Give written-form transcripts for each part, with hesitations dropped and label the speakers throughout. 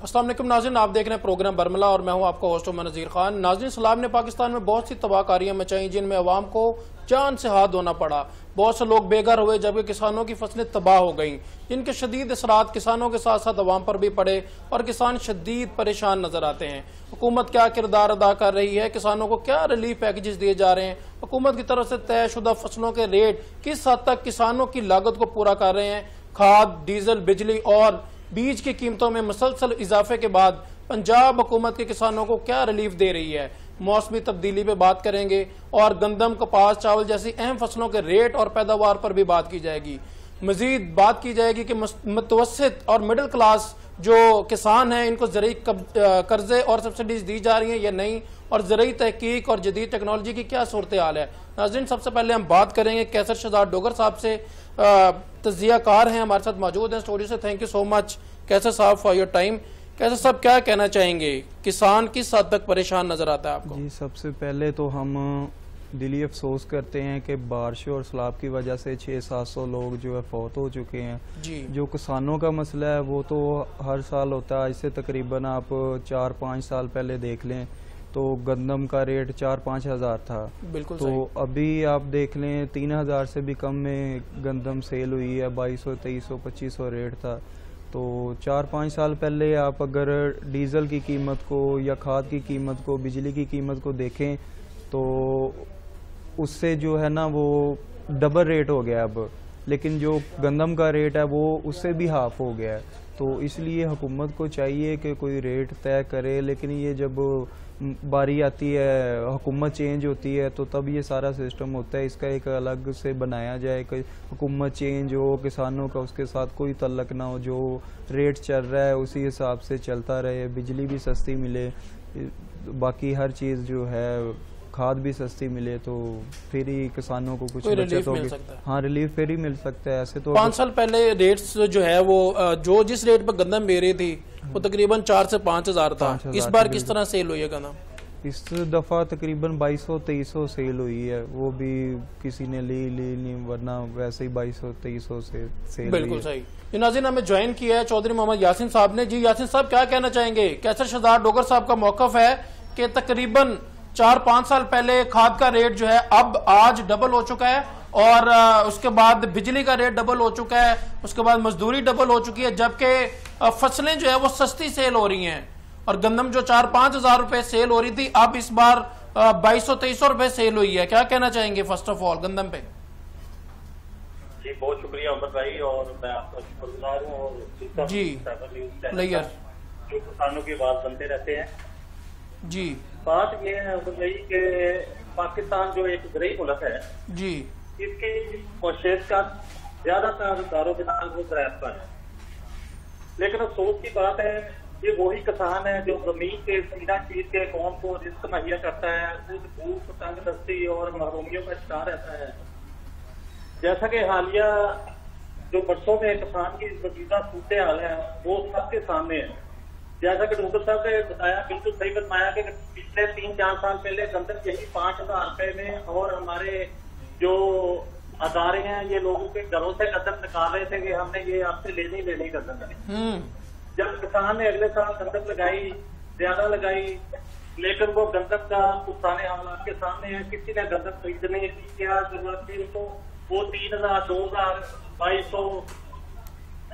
Speaker 1: अस्सलाम वालेकुम नाज़रीन, आप देख रहे हैं प्रोग्राम बरमला और मैं हूं आपका होस्ट उमर नज़ीर खान। नाज़रीन, सैलाब ने पाकिस्तान में बहुत सी तबाहकारियां मचाई जिनमें अवाम को जान से हाथ धोना पड़ा। बहुत से लोग बेघर हुए जबकि किसानों की फसलें तबाह हो गईं, जिनके शदीद असरात किसानों के साथ साथ अवाम पर भी पड़े और किसान शदीद परेशान नजर आते हैं। हुकूमत क्या किरदार अदा कर रही है, किसानों को क्या रिलीफ पैकेजेस दिए जा रहे हैं, हुकूमत की तरफ से तयशुदा फसलों के रेट किस हद तक किसानों की लागत को पूरा कर रहे हैं। खाद, डीजल, बिजली और बीज की कीमतों में मुसलसल इजाफे के बाद पंजाब हुकूमत के किसानों को क्या रिलीफ दे रही है। मौसमी तब्दीली पे बात करेंगे और गंदम, कपास, चावल जैसी अहम फसलों के रेट और पैदावार पर भी बात की जाएगी। मजीद बात की जाएगी कि मुतवस्सित और मिडिल क्लास जो किसान हैं इनको ज़रूरी कर्जे और सब्सिडीज दी जा रही हैं या नहीं, और ज़रूरी तहकीक और जदीद टेक्नोलॉजी की क्या सूरत हाल है। नाज़रीन, सबसे पहले हम बात करेंगे कैसर शहजाद डोगर साहब से, तजियाकार हैं, हमारे साथ मौजूद हैं स्टूडियो से। थैंक यू सो मच कैसर साहब फॉर योर टाइम। कैसर साहब, क्या कहना चाहेंगे, किसान किस हद तक परेशान नजर आता है आपको?
Speaker 2: जी, सबसे पहले तो हम दिली अफसोस करते हैं कि बारिश और सैलाब की वजह से 600-700 लोग जो है फौत हो चुके हैं जी। जो किसानों का मसला है वो तो हर साल होता है। इससे तकरीबन आप 4-5 साल पहले देख लें तो गंदम का रेट 4-5 हज़ार था। बिल्कुल तो सही। अभी आप देख लें 3,000 से भी कम में गंदम सेल हुई है। 2200, 2300, 2500 रेट था। तो 4-5 साल पहले आप अगर डीजल की कीमत को या खाद की कीमत को, बिजली की कीमत को देखें तो उससे जो है ना वो डबल रेट हो गया अब। लेकिन जो गंदम का रेट है वो उससे भी हाफ हो गया है। तो इसलिए हुकूमत को चाहिए कि कोई रेट तय करे। लेकिन ये जब बारी आती है, हुकूमत चेंज होती है तो तब ये सारा सिस्टम होता है। इसका एक अलग से बनाया जाए कि हुकूमत चेंज हो, किसानों का उसके साथ कोई तल्लक ना हो, जो रेट चल रहा है उसी हिसाब से चलता रहे, बिजली भी सस्ती मिले, बाकी हर चीज़ जो है, खाद भी सस्ती मिले, तो फिर ही किसानों को कुछ बचत होगी। हाँ, रिलीफ फिर ही मिल सकता है। ऐसे तो
Speaker 1: 5 साल पहले रेट्स जो है वो जो जिस रेट पर गंदम दे रही थी वो तकरीबन 4 से 5 हज़ार था। इस बार किस तरह सेल हुई है गंदम?
Speaker 2: इस दफा तकरीबन 2200-2300 सेल हुई है। वो भी किसी ने ली नहीं, वरना वैसे ही 2200-2300 से सेल।
Speaker 1: बिल्कुल सही। नाज़रीन, हमें ज्वाइन किया है चौधरी मोहम्मद यासिन साहब ने। जी यासिन साहब, क्या कहना चाहेंगे? कैसर शहजाद डोगर साहब का मौकफ है कि तकरीबन 4-5 साल पहले खाद का रेट जो है अब आज डबल हो चुका है, और उसके बाद बिजली का रेट डबल हो चुका है, उसके बाद मजदूरी डबल हो चुकी है, जबकि फसलें जो है वो सस्ती सेल हो रही हैं। और गंदम जो 4-5 हज़ार रुपए सेल हो रही थी अब इस बार 2200-2300 रुपए सेल हुई है। क्या कहना चाहेंगे फर्स्ट ऑफ ऑल गंदम पे?
Speaker 3: जी, बहुत शुक्रिया उमर भाई, और मैं आपका शुक्रगुजार हूँ। और
Speaker 1: जी लैयर
Speaker 3: जो किसानों की बात बनते रहते हैं
Speaker 1: जी।
Speaker 3: बात ये है उमर भाई कि पाकिस्तान जो एक गरीब मुल्क है
Speaker 1: जी,
Speaker 3: इसकी कोशिश का ज्यादातर दारोमदार वो ज़राअत पर है। लेकिन अफसोस की बात है ये वही किसान है जो जमीन के सीना चीज के कौम को रिस्क मुहैया करता है, खुद भूख, तंगदस्ती और महरूमियों का शिकार रहता है। जैसा कि हालिया जो बरसों में किसान की मौजूदा सूरत हाल है वो सबके सामने है। जैसा कि डॉक्टर साहब ने बताया, बिल्कुल सही बताया कि पिछले 3-4 साल पहले गंदम यही 5,000 रुपए में, और हमारे जो अदारे हैं ये लोगों के घरों से गंदम निकाल रहे थे कि हमने ये आपसे लेनी गंदम। जब किसान ने अगले साल गंदम लगाई, ज्यादा लगाई, लेकिन वो गंदम का पुराने हालात के सामने है। किसी ने गंदम खरीदने की क्या जरूरत थी उनको, वो 3,000, 2,000, 2,200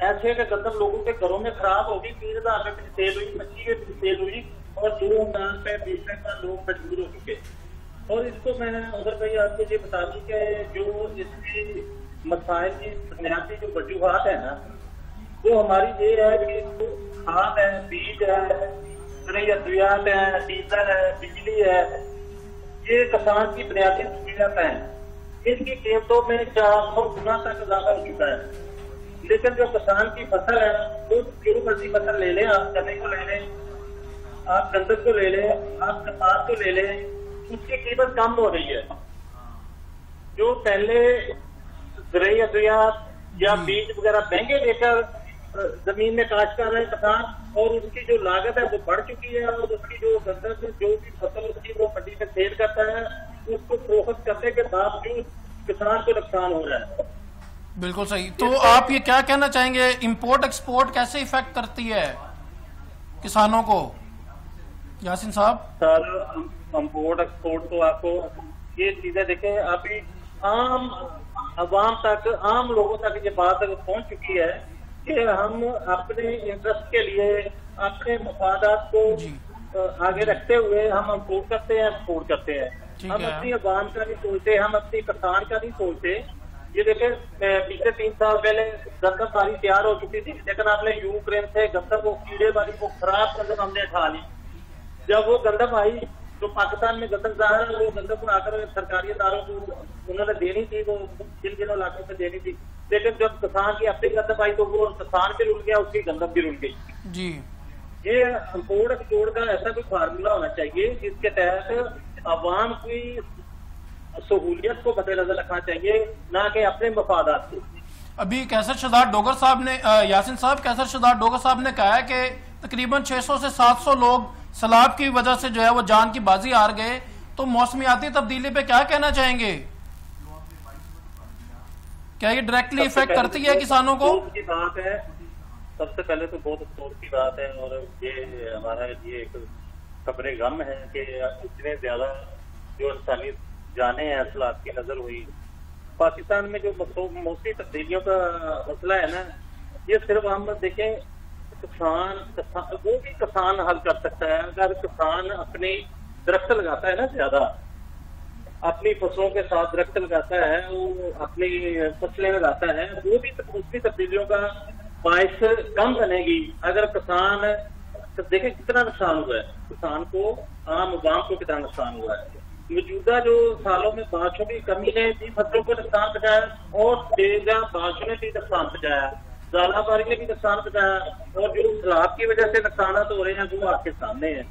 Speaker 3: ऐसे के गंदम लोगों के घरों में खराब होगी। 3,000 रुपए की सेल हुई, 25 की सेल हुई, और 2,000 रुपए बेचने का लोग मजबूर हो चुके। और इसको मैं उधर भाई आपको ये बता दूं कि जो इसकी मसाइल की बुनियादी जो वजूहात है ना, वो हमारी ये है कि खाद है, बीज है, अद्वियात है, डीजल है, बिजली है, ये किसान की बुनियादी सहूलियत है। इनकी कीमतों में 400 गुना तक इजाफा हो चुका है। लेकिन जो किसान की फसल है वो जो मर्जी फसल ले लें, आप चने को ले लें, आप गंदम को ले लें, आप कपास को ले लें, उसकी कीमत कम हो रही है। जो पहले ज़रूरी अद्वियात या बीज वगैरह महंगे लेकर जमीन में काश्त कर रहे हैं किसान, और उसकी जो लागत है वो बढ़ चुकी है, और उसकी जो गंदम जो भी फसल उसकी वो मंडी में सेल करता है, उसको प्रोसेस करने के बावजूद किसान को नुकसान हो रहा है।
Speaker 1: बिल्कुल सही। तो आप ये क्या कहना चाहेंगे, इंपोर्ट एक्सपोर्ट कैसे इफेक्ट करती है किसानों को? यासिन साहब।
Speaker 3: सर, इम्पोर्ट एक्सपोर्ट तो आपको ये चीजें देखें, अभी आम अवाम तक, आम लोगों तक ये बात पहुंच चुकी है कि हम अपने इंटरेस्ट के लिए, अपने मफादात को आगे रखते हुए हम इम्पोर्ट करते हैं, एक्सपोर्ट करते हैं। हम अपनी अवाम का नहीं सोचते, हम अपनी किसान का नहीं सोचते। ये देखें, पिछले 3 साल पहले गंदम बारी तैयार हो चुकी थी, लेकिन आपने यूक्रेन से गंदम को, कीड़े वाली को, खराब गंदम हमने उठा ली। जब वो गंदम आई तो पाकिस्तान में गंदम ज़ाहिर है, वो गंदम बनाकर सरकारी इदारों को उन्होंने देनी थी, वो जिन इलाकों में देनी थी। लेकिन जब किसान की अपनी गंदम आई तो वो किसान भी रुल गया, उसकी गंदम भी रुल गई जी। ये इम्पोर्ट एक्सपोर्ट का ऐसा कोई फार्मूला होना चाहिए जिसके तहत अवाम की सहूलियत को मद्देनजर रखना चाहिए, ना कि अपने मफादात को।
Speaker 1: अभी कैसर शहजाद डोगर साहब ने, यासिन साहब, कैसर शहजाद डोगर साहब ने कहा है कि तकरीबन 600 से 700 लोग सैलाब की वजह से जो है वो जान की बाजी हार गए। तो मौसमियाती तब्दीली पे क्या कहना चाहेंगे? क्या ये डायरेक्टली इफेक्ट करती है किसानों को?
Speaker 3: की बात है, सबसे पहले तो बहुत अफसोस की बात है, और ये हमारा ये एक खबरे गम है कि इतने ज्यादा जो इंसानी जाने हैं सैलाब की नजर हुई। पाकिस्तान में जो मौसमी तब्दीलियों का मसला है ना, ये सिर्फ हम देखें, किसान वो भी किसान हल कर सकता है। अगर किसान अपने दरख्त लगाता है ना, ज्यादा अपनी फसलों के साथ दरख्त लगाता है, वो अपनी फसलें लगाता है, वो भी मौसमी तब्दीलियों का बाइस कम बनेगी। अगर किसान, तो देखें कितना नुकसान हुआ है किसान को, आम अवाम को कितना नुकसान हुआ है। मौजूदा जो सालों में बारिशों की कमी ने भी फसलों को नुकसान पहुंचाया, और तेजा बारिशों ने भी नुकसान पहुंचाया, ज़ालाबारी ने भी नुकसान पहुंचाया, और जो सैलाब की वजह से नुकसान हो रहे हैं वो आपके सामने है।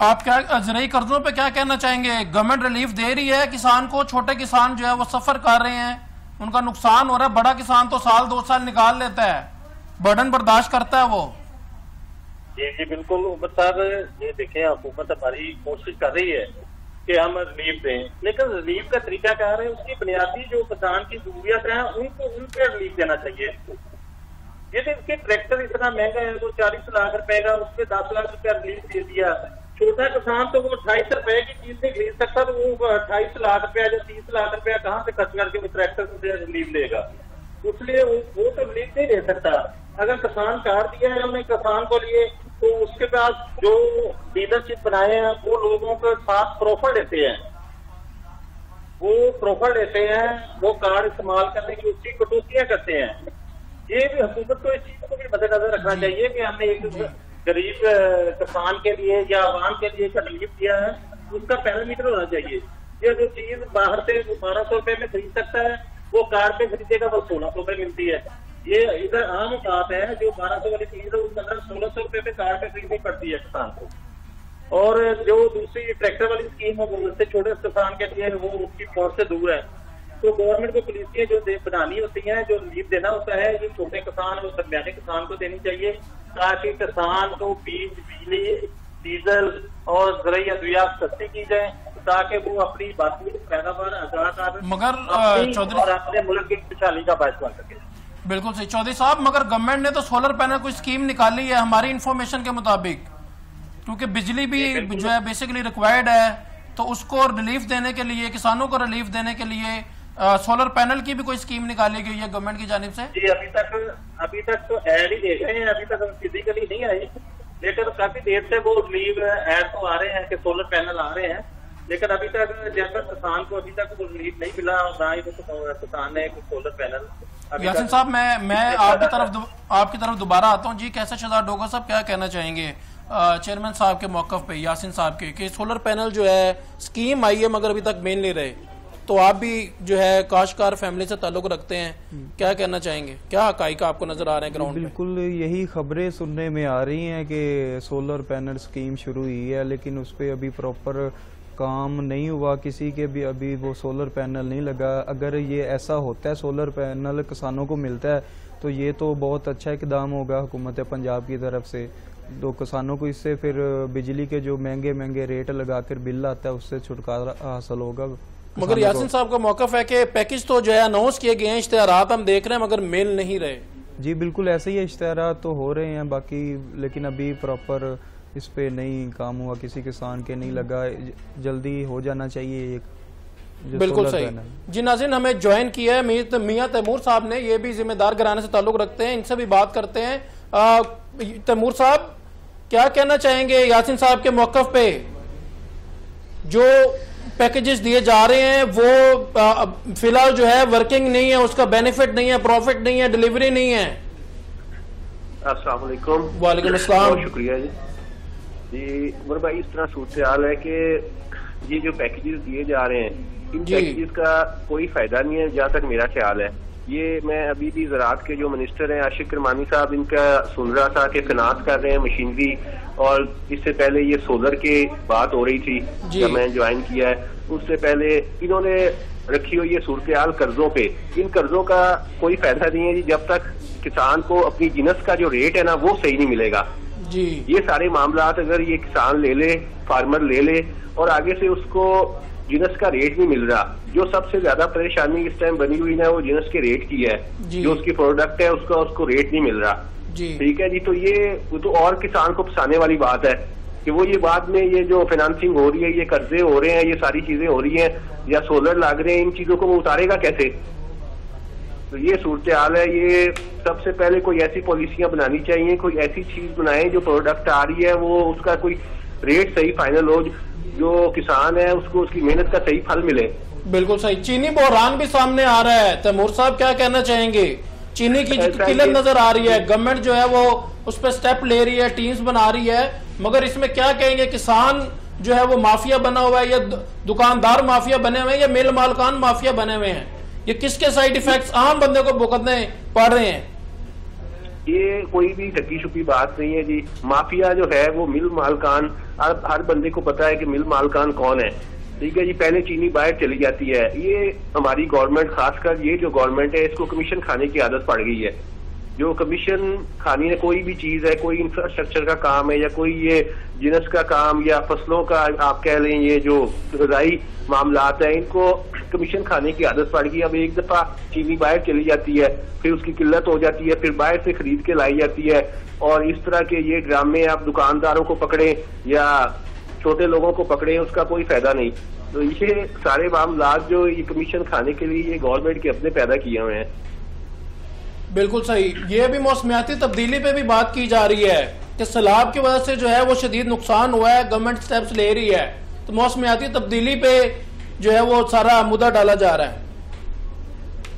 Speaker 1: आप क्या ज़राई कर्जों पे क्या कहना चाहेंगे? गवर्नमेंट रिलीफ दे रही है किसान को, छोटे किसान जो है वो सफर कर रहे हैं, उनका नुकसान हो रहा है। बड़ा किसान तो साल 2 साल निकाल लेता है, बर्डन बर्दाश्त करता है वो।
Speaker 3: जी बिल्कुल उमर साहब, ये देखें, हुकूमत हमारी कोशिश कर रही है कि हम रिलीफ दें, लेकिन रिलीफ का तरीका क्या है, उसकी बुनियादी जो किसान की जरूरियात है उनको उनके रिलीफ देना चाहिए। ये देखिए, ट्रैक्टर इतना महंगा है, वो 40 लाख रुपए का, उसके 10 लाख रुपया रिलीफ दे दिया। छोटा किसान तो वो 28 रुपए की चीज नहीं खरीद सकता, तो वो 28 लाख रुपया या 30 लाख रुपया कहाँ से खर्च करके वो ट्रैक्टर से रिलीफ लेगा? इसलिए वो तो रिलीफ नहीं दे सकता। अगर किसान कार्ड दिया है हमने किसान को लिए, तो उसके पास जो डीलरशिप बनाए हैं वो लोगों के साथ प्रोफर लेते हैं, वो कार्ड इस्तेमाल करने की उसकी कटौतियां करते हैं। ये भी हुकूमत को इस चीज को भी मद्देनजर रखना चाहिए कि हमने एक गरीब किसान के लिए या आवाम के लिए रिलीफ दिया है, उसका पैरामीटर होना चाहिए। ये जो चीज बाहर से 1200 रुपए में खरीद सकता है, वो कार्ड पे खरीदेगा वो 1600 रुपए मिलती है। ये इधर आम बात है, जो 1200 वाली चीज है उसके अंदर 1600 रुपए पे कार्ड पे खरीदनी पड़ती है किसान को। और जो दूसरी ट्रैक्टर वाली स्कीम है वो उससे छोटे किसान के लिए वो उसकी पहुंच से दूर है। तो गवर्नमेंट को पॉलिसियां जो बनानी होती हैं, जो रिलीफ देना होता है, ये छोटे किसान और दरमियाने किसान को देनी चाहिए, ताकि किसान को बीज, बिजली, डीजल और ज़राई अद्वियात सस्ती की जाए, ताकि वो अपनी बाकी पैदावार आजाद
Speaker 1: मगर चौधरी
Speaker 3: और अपने मुल्क की खुशहाली का बायस बन सके।
Speaker 1: बिल्कुल सही चौधरी साहब, मगर गवर्नमेंट ने तो सोलर पैनल कोई स्कीम निकाली है हमारी इंफॉर्मेशन के मुताबिक, क्योंकि बिजली भी जो है बेसिकली रिक्वायर्ड है, तो उसको रिलीफ देने के लिए, किसानों को रिलीफ देने के लिए सोलर पैनल की भी कोई स्कीम निकाली गई है गवर्नमेंट की जानिब से?
Speaker 3: जी अभी तक तो ऐड ही देख रहे हैं, अभी तक फिजिकली नहीं आई, लेकिन काफी देर से वो रिलीफ ऐड तो आ रहे हैं कि सोलर पैनल आ रहे हैं, लेकिन अभी तक जैसा किसान को अभी तक वो रिलीफ नहीं मिला, और ना ही किसान ने सोलर पैनल।
Speaker 1: यासिन साहब, मैं आपकी तरफ दोबारा आता हूँ जी। कैसर शहजाद डोगर साहब क्या कहना चाहेंगे चेयरमैन साहब के मौकफ पे, यासिन साहब के, कि सोलर पैनल जो है स्कीम आई है मगर अभी तक मिल नहीं रहे, तो आप भी जो है काश्तकार फैमिली से ताल्लुक रखते हैं, क्या कहना चाहेंगे? क्या हकाइक आपको नजर आ रहे हैं ग्राउंड पे?
Speaker 2: बिल्कुल यही खबरें सुनने में आ रही हैं कि सोलर पैनल स्कीम शुरू हुई है, लेकिन उस पर अभी प्रॉपर काम नहीं हुआ, किसी के भी अभी वो सोलर पैनल नहीं लगा। अगर ये ऐसा होता है, सोलर पैनल किसानों को मिलता है, तो ये तो बहुत अच्छा इकदाम होगा हुकूमत पंजाब की तरफ से। तो किसानों को इससे फिर बिजली के जो महंगे महंगे रेट लगाकर बिल आता है उससे छुटकारा हासिल होगा।
Speaker 1: मगर यासिन साहब का मौकफ है कि पैकेज तो जो है अनाउंस किए गए हैं, इश्तेहारात हम देख रहे हैं मगर मिल नहीं रहे।
Speaker 2: जी बिल्कुल ऐसे ही इश्तेहारात तो हो रहे हैं बाकी, लेकिन अभी प्रॉपर इस पे नहीं काम हुआ, किसी किसान के नहीं लगा, जल्दी हो जाना चाहिए एक।
Speaker 1: बिल्कुल सही जी। नाज़रीन, हमें ज्वाइन किया है मियां तैमूर साहब ने, ये भी जिम्मेदार घराने से ताल्लुक रखते हैं, इनसे भी बात करते हैं। तैमूर साहब, क्या कहना चाहेंगे यासीन साहब के मौक़िफ़ पे? जो पैकेजेस दिए जा रहे हैं वो फिलहाल जो है वर्किंग नहीं है, उसका बेनिफिट नहीं है, प्रॉफिट नहीं है, डिलीवरी नहीं है।
Speaker 4: अस्सलाम वालेकुम।
Speaker 1: वालेकुम अस्सलाम।
Speaker 4: बहुत शुक्रिया जी उमर भाई, इस तरह सूरत हाल है कि ये जो पैकेजेस दिए जा रहे हैं, इन पैकेजेस का कोई फायदा नहीं है जहाँ तक मेरा ख्याल है। ये मैं अभी भी ज़राअत के जो मिनिस्टर हैं आशिक करमानी साहब, इनका सुन रहा था कि फिनांस कर रहे हैं मशीनरी, और इससे पहले ये सोलर की बात हो रही थी जब मैं ज्वाइन किया है, उससे पहले इन्होंने रखी हुई ये सूरत हाल कर्जों पे। इन कर्जों का कोई फायदा नहीं है जी जब तक किसान को अपनी जिनस का जो रेट है ना वो सही नहीं मिलेगा
Speaker 1: जी।
Speaker 4: ये सारे मामलात अगर ये किसान ले ले, फार्मर ले ले, और आगे से उसको जिनस का रेट नहीं मिल रहा, जो सबसे ज्यादा परेशानी इस टाइम बनी हुई है वो जिनस के रेट की है, जो उसकी प्रोडक्ट है उसको रेट नहीं मिल रहा। ठीक है जी, तो ये तो और किसान को फंसाने वाली बात है कि वो ये बाद में ये जो फाइनेंसिंग हो रही है, ये कर्जे हो रहे हैं, ये सारी चीजें हो रही हैं या सोलर लाग रहे हैं, इन चीजों को वो उतारेगा कैसे? तो ये सूरत हाल है। ये सबसे पहले कोई ऐसी पॉलिसियां बनानी चाहिए, कोई ऐसी चीज बनाए जो प्रोडक्ट आ रही है वो उसका कोई रेट सही फाइनल हो, जो किसान है उसको उसकी मेहनत का सही फल मिले।
Speaker 1: बिल्कुल सही। चीनी बहरान भी सामने आ रहा है, तैमूर साहब क्या कहना चाहेंगे? चीनी की किल्लत नजर आ रही है, गवर्नमेंट जो है वो उस पर स्टेप ले रही है, टीम्स बना रही है, मगर इसमें क्या कहेंगे? किसान जो है वो माफिया बना हुआ है, या दुकानदार माफिया बने हुए हैं, या मिल मालकान माफिया बने हुए हैं? ये किसके साइड इफेक्ट्स आम बंदे को भुगतने पड़ रहे हैं?
Speaker 4: ये कोई भी ढकी छुपी बात नहीं है जी। माफिया जो है वो मिल मालकान, हर बंदे को पता है कि मिल मालकान कौन है। ठीक है जी, पहले चीनी बाहर चली जाती है। ये हमारी गवर्नमेंट, खासकर ये जो गवर्नमेंट है, इसको कमीशन खाने की आदत पड़ गई है। जो कमीशन खानी है, कोई भी चीज है, कोई इंफ्रास्ट्रक्चर का काम है या कोई ये जिनस का काम या फसलों का आप कह लें, ये जो ग़िज़ाई मामलात है, इनको कमीशन खाने की आदत पड़ गई। अब एक दफा चीनी बाहर चली जाती है, फिर उसकी किल्लत हो जाती है, फिर बाहर से खरीद के लाई जाती है, और इस तरह के ये ड्रामे आप दुकानदारों को पकड़े या छोटे लोगों को पकड़े, उसका कोई फायदा नहीं। तो ये सारे मामलात जो ये कमीशन खाने के लिए ये गवर्नमेंट के अपने पैदा किए हुए हैं।
Speaker 1: बिल्कुल सही। ये अभी मौसमियाती तब्दीली पे भी बात की जा रही है कि सैलाब की वजह से जो है वो शदीद नुकसान हुआ है, गवर्नमेंट स्टेप्स ले रही है, तो मौसमियाती तब्दीली पे जो है वो सारा मुद्दा डाला जा रहा है।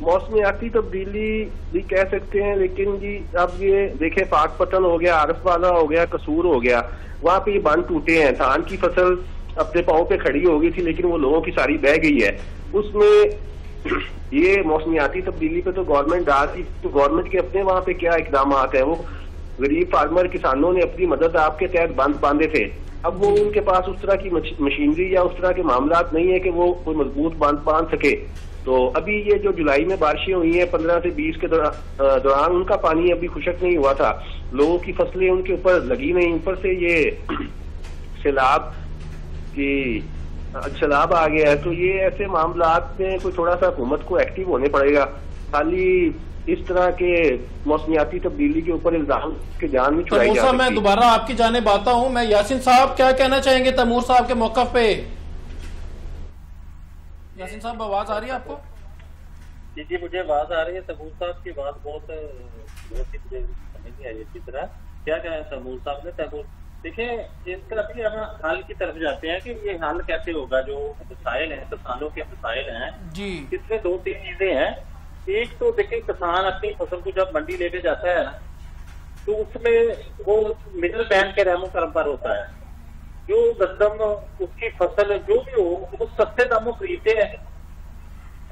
Speaker 4: मौसमियाती तब्दीली भी कह सकते हैं, लेकिन जी अब ये देखें, पाकपतन हो गया, आरफवाला हो गया, कसूर हो गया, वहाँ पे ये बांध टूटे हैं। धान की फसल अपने पाँव पे खड़ी हो गई थी, लेकिन वो लोगों की सारी बह गई है। उसमें ये मौसमियाती तब्दीली पे तो गवर्नमेंट डाली, तो गवर्नमेंट के अपने वहाँ पे क्या इकदाम है? वो गरीब फार्मर किसानों ने अपनी मदद आपके तहत बांध बांधे थे। अब वो उनके पास उस तरह की मशीनरी या उस तरह के मामलात नहीं है कि वो कोई मजबूत बांध सके। तो अभी ये जो जुलाई में बारिशें हुई हैं 15 से 20 के दौरान, उनका पानी अभी खुशक नहीं हुआ था, लोगों की फसलें उनके ऊपर लगी नहीं, ऊपर से ये सैलाब आ गया है। तो ये ऐसे मामलात में कोई थोड़ा सा हुकूमत को एक्टिव होने पड़ेगा। खाली इस तरह के मौसमियाती तब्दीली के ऊपर इल्जाम के जान में छुड़ाई जा सकती।
Speaker 1: मैं दोबारा आपकी जानिब आता हूं। मैं यासीन साहब क्या कहना चाहेंगे तैमूर साहब के मौक़िफ़ पे? यासीन साहब, आवाज आ रही है आपको?
Speaker 3: जी जी, मुझे आवाज आ रही है। तैमूर साहब की बात बहुत ही मुझे समझ नहीं आई अच्छी तरह। क्या कहा तैमूर साहब ने? तैमूर देखिए, इसका अभी हम हल की तरफ जाते हैं कि ये हल कैसे होगा। जो मसाइल हैं, किसानों के मसाइल हैं जी, इसमें 2-3 चीजें हैं। एक तो देखिए, किसान अपनी फसल को जब मंडी लेके जाता है ना, तो उसमें वो मिडिल मैन के रहमो करम पर होता है। जो गंदम, उसकी फसल जो भी हो, वो सस्ते दामों खरीदते हैं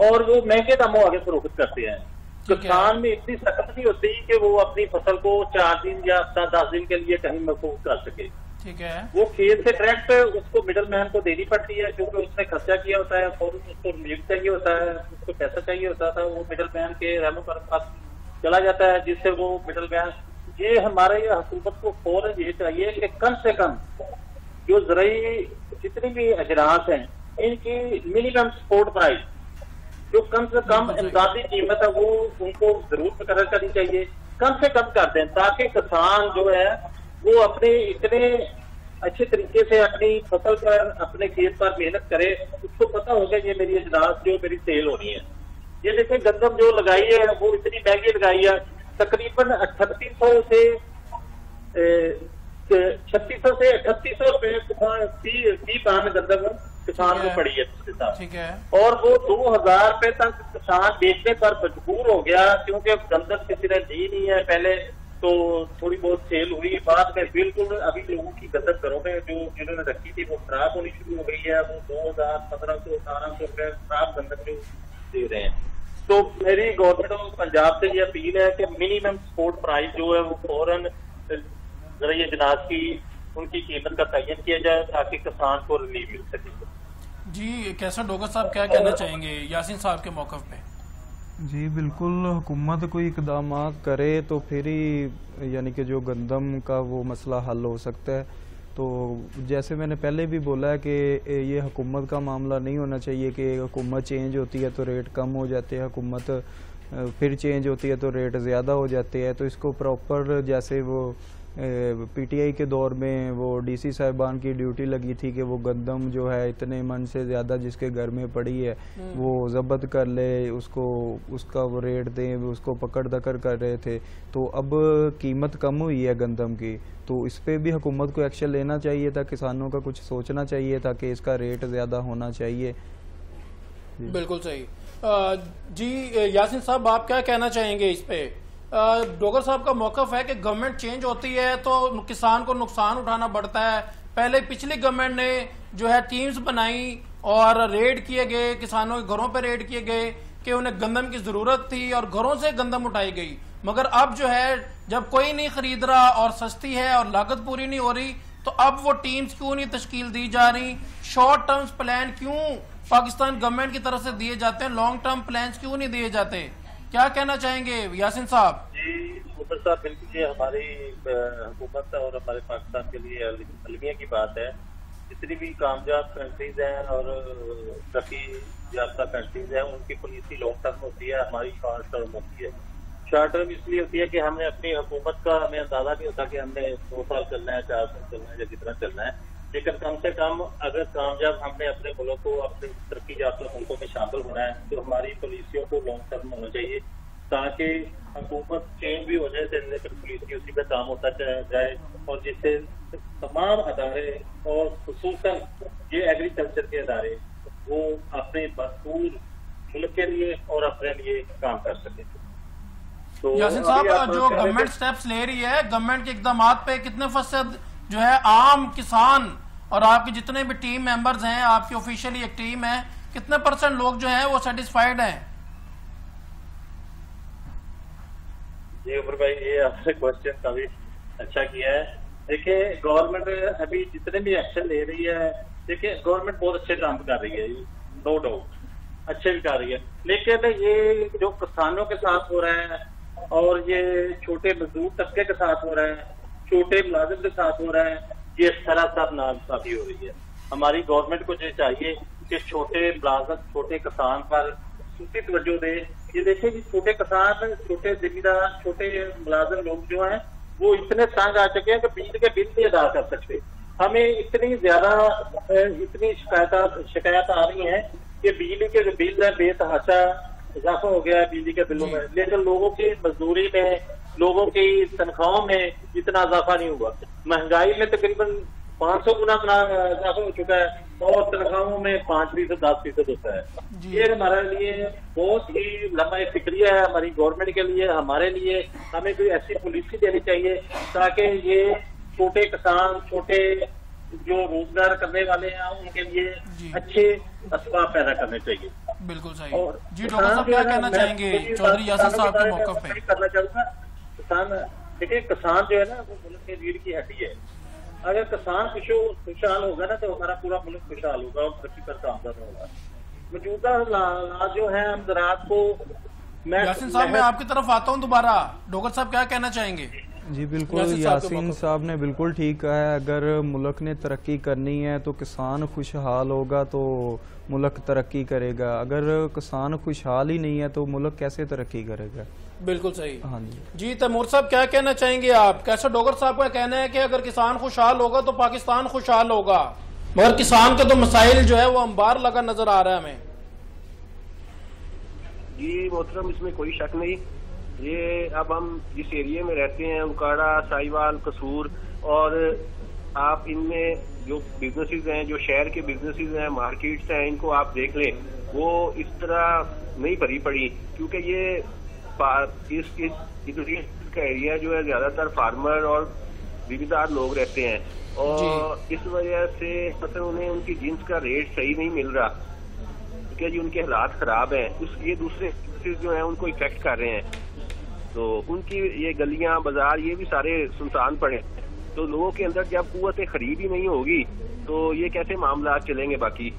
Speaker 3: और वो महंगे दामों आगे फरोख्त करते हैं। किसान में इतनी सकत नहीं होती कि वो अपनी फसल को 4 दिन या 10 दिन के लिए कहीं महफूज कर सके।
Speaker 1: ठीक है, वो
Speaker 3: खेत से डायरेक्ट उसको मिडल मैन को देनी पड़ती है, क्योंकि उसने खर्चा किया होता है और उसको रिलीफ चाहिए होता है, उसको पैसा चाहिए होता था, वो मिडल मैन के रहमो करम पास चला जाता है, जिससे वो मिडल मैन, ये हमारे हुकूमत को फौरन ये चाहिए कि कम से कम जो ज़राई जितनी भी अजरास हैं, इनकी मिनिमम सपोर्ट प्राइस जो कम से कम इमदादी कीमत है वो उनको जरूर मुकर्रर करनी चाहिए। कम से कम कर दें, ताकि किसान जो है वो अपने इतने अच्छे तरीके से अपनी फसल पर, अपने खेत पर मेहनत करे, उसको पता होगा ये मेरी अजनास जो मेरी सेल होनी है। ये देखिए गंदम जो लगाई है वो इतनी महंगी लगाई है, तकरीबन 3800 से 3600 से 3800 रुपए फी पान गंदम किसान को पड़ी है उसके साथ।
Speaker 1: ठीक है। और
Speaker 3: वो 2000 रुपए तक किसान बेचने पर मजबूर हो गया, क्योंकि गंदम किसी ने दी नहीं है पहले, तो थोड़ी बहुत सेल हुई, बाद में बिल्कुल अभी लोगों की गंदम घरों में जो जिन्होंने रखी थी वो खराब होनी शुरू हो गई है। वो 2000, 1500, 1800 रुपए खराब गंदम जो दे रहे हैं। तो मेरी गवर्नमेंट ऑफ पंजाब से ये अपील है कि मिनिमम सपोर्ट प्राइस जो है वो फौरन जरा ये जनाज की उनकी कीमत का तयन किया जाए, ताकि किसान को रिलीफ मिल सके।
Speaker 1: जी कैसा डोगर साहब क्या कहना चाहेंगे यासीन साहब के मौक़िफ़ पे?
Speaker 2: जी बिल्कुल, हुकूमत कोई इकदाम करे तो फिर ही यानी कि जो गंदम का वो मसला हल हो सकता है। तो जैसे मैंने पहले भी बोला है कि ये हुकूमत का मामला नहीं होना चाहिए कि हुकूमत चेंज होती है तो रेट कम हो जाते हैं, हुकूमत फिर चेंज होती है तो रेट ज़्यादा हो जाते हैं। तो इसको प्रॉपर, जैसे वो पीटीआई के दौर में वो डीसी साहिबान की ड्यूटी लगी थी कि वो गंदम जो है इतने मन से ज़्यादा जिसके घर में पड़ी है वो ज़ब्त कर ले, उसको उसका वो रेट दें, उसको पकड़ दकड़ कर रहे थे। तो अब कीमत कम हुई है गंदम की, तो इस पर भी हुकूमत को एक्शन लेना चाहिए था, किसानों का कुछ सोचना चाहिए था कि इसका रेट ज़्यादा होना चाहिए।
Speaker 1: बिल्कुल सही। जी यासीन साहब आप क्या कहना चाहेंगे इस पे? डोगर साहब का मौक़िफ़ है कि गवर्नमेंट चेंज होती है तो किसान को नुकसान उठाना पड़ता है। पहले पिछली गवर्नमेंट ने जो है टीम्स बनाई और रेड किए गए, किसानों के घरों पे रेड किए गए कि उन्हें गंदम की जरूरत थी और घरों से गंदम उठाई गई। मगर अब जो है जब कोई नहीं खरीद रहा और सस्ती है और लागत पूरी नहीं हो रही, तो अब वो टीम्स क्यों नहीं तश्कील दी जा रही? शॉर्ट टर्म प्लान क्यों पाकिस्तान गवर्नमेंट की तरफ से दिए जाते हैं, लॉन्ग टर्म प्लान क्यों नहीं दिए जाते? क्या कहना चाहेंगे यासीन साहब?
Speaker 3: जी मुफर साहब, बिल्कुल ये हमारी हुकूमत और हमारे पाकिस्तान के लिए अलमिया की बात है। जितनी भी कामयाब कंट्रीज हैं और तरक्की याफ्ता कंट्रीज हैं उनकी पॉलिसी लॉन्ग टर्म होती है, हमारी शॉर्ट टर्म होती है। शॉर्ट टर्म इसलिए होती है कि हमें अपनी हुकूमत का हमें अंदाजा नहीं होता कि हमने 2 साल चलना है, 4 साल चलना है या कितना चलना है, लेकिन कम से कम अगर कामयाब हमने अपने मुल्क को अपने तरक्की याफ्ता मुल्कों में शामिल होना है तो हमारी पॉलिसियों को लॉन्ग टर्म होना चाहिए, ताकि हुकूमत चेंज भी हो जाए लेकिन पॉलिसी उसी पे काम होता जाए, और जिससे तमाम अदारे और खुसूसन ये एग्रीकल्चर के अदारे वो अपने भरपूर मुल्क के लिए और अपने लिए काम कर सके। तो
Speaker 1: यासीन साहब जो गवर्नमेंट स्टेप्स ले रही है, गवर्नमेंट के इकदाम पे कितने फीसद जो है आम किसान और आपके जितने भी टीम मेंबर्स हैं, आपकी ऑफिशियली एक टीम है, कितने % लोग जो है वो सेटिस्फाइड हैं?
Speaker 3: जी उमर भाई, ये आपने क्वेश्चन काफी अच्छा किया है। देखिए गवर्नमेंट अभी जितने भी एक्शन ले रही है, देखिए गवर्नमेंट बहुत अच्छे काम कर रही है, नो डाउट अच्छे भी कर रही है, लेकिन ये जो किसानों के साथ हो रहा है और ये छोटे मजदूर तबके के साथ हो रहा है, छोटे मुलाजिम के साथ हो रहा है, ये सरासर नाइंसाफी हो रही है। हमारी गवर्नमेंट को ये चाहिए कि छोटे मुलाजिम, छोटे किसान पर सूची तवज्जो दे। ये देखिए कि छोटे किसान, छोटे जिम्मेदार, छोटे मुलाजिम लोग जो हैं वो इतने तंग आ चुके हैं कि बिजली के बिल नहीं अदा कर सकते। हमें इतनी ज्यादा इतनी शिकायत आ रही है कि बिजली के जो बिल है बेतहाशा इजाफा हो गया है बिजली के बिलों में, लेकिन लोगों की मजदूरी में, लोगों की तनख्वाहों में इतना इजाफा नहीं हुआ। महंगाई में तकरीबन 500 गुना इजाफा हो चुका है और तनख्वाहों में 5%, 10% होता है। ये हमारे लिए बहुत ही लम्हा फिक्रिया है, हमारी गवर्नमेंट के लिए, हमारे लिए। हमें कोई ऐसी पॉलिसी देनी चाहिए ताकि ये छोटे किसान, छोटे जो रोजगार करने वाले हैं उनके लिए अच्छे असबाब पैदा करने चाहिए।
Speaker 1: बिल्कुल सही। और जी डॉक्टर साहब क्या कहना चाहेंगे चौधरी यासीन साहब के मौक़िफ़ पे?
Speaker 3: करना चाहूंगा, किसान देखिए, किसान जो है ना वो मुल्क की रीढ़ की हड्डी है। अगर किसान खुशहाल होगा ना तो हमारा पूरा मुल्क खुशहाल होगा और तरक्की पर कामयाब होगा। मौजूदा हालात जो है हम ज़राअत को,
Speaker 1: यासीन साहब मैं आपकी तरफ आता हूँ दोबारा, डॉक्टर साहब क्या कहना चाहेंगे?
Speaker 2: जी बिल्कुल, यासीन साहब ने बिल्कुल ठीक कहा है। अगर मुल्क ने तरक्की करनी है तो किसान खुशहाल होगा तो मुल्क तरक्की करेगा। अगर किसान खुशहाल ही नहीं है तो मुल्क कैसे तरक्की करेगा?
Speaker 1: बिल्कुल सही।
Speaker 2: हाँ जी।
Speaker 1: जी तैमूर साहब क्या कहना चाहेंगे आप? कैसे डोगर साहब का कहना है कि अगर किसान खुशहाल होगा तो पाकिस्तान खुशहाल होगा, मगर किसान के तो मसाइल जो है वो अंबार लगा नजर आ रहा है हमें।
Speaker 4: जी मोहतरम, इसमें कोई शक नहीं। ये अब हम जिस एरिया में रहते हैं, उकाड़ा, साहिवाल, कसूर, और आप इनमें जो बिजनेसेस हैं, जो शहर के बिजनेसेस हैं, मार्केट्स हैं, इनको आप देख लें, वो इस तरह नहीं भरी पड़ी, क्योंकि ये का एरिया जो है ज्यादातर फार्मर और जिम्मेदार लोग रहते हैं, और इस वजह से मतलब उन्हें उनकी जींस का रेट सही नहीं मिल रहा, क्योंकि जी उनके हालात खराब हैं। ये दूसरे जो है उनको इफेक्ट कर रहे हैं, तो उनकी ये गलियां, बाजार, ये भी सारे सुनसान पड़े। तो लोगों के अंदर जब कुव्वत खरीद ही नहीं होगी तो ये कैसे मामला चलेंगे बाकी।